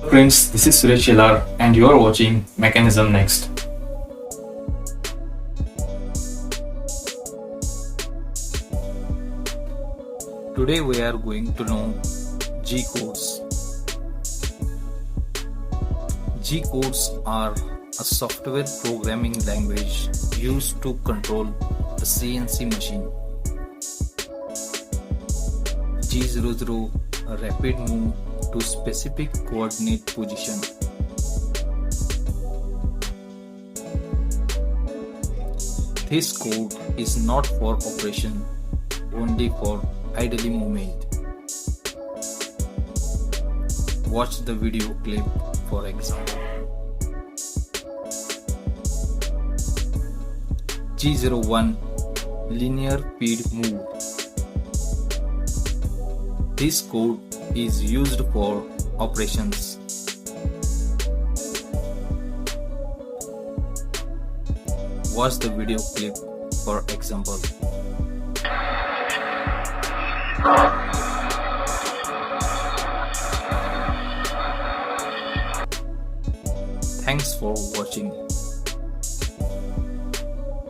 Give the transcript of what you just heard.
Friends, this is Suresh and you are watching Mechanism Next. Today we are going to know G codes. G codes are a software programming language used to control the CNC machine. G00, a rapid move to specific coordinate position. This code is not for operation, only for idle movement. Watch the video clip for example. G01, linear feed move. This code is used for operations. Watch the video clip for example. Thanks for watching.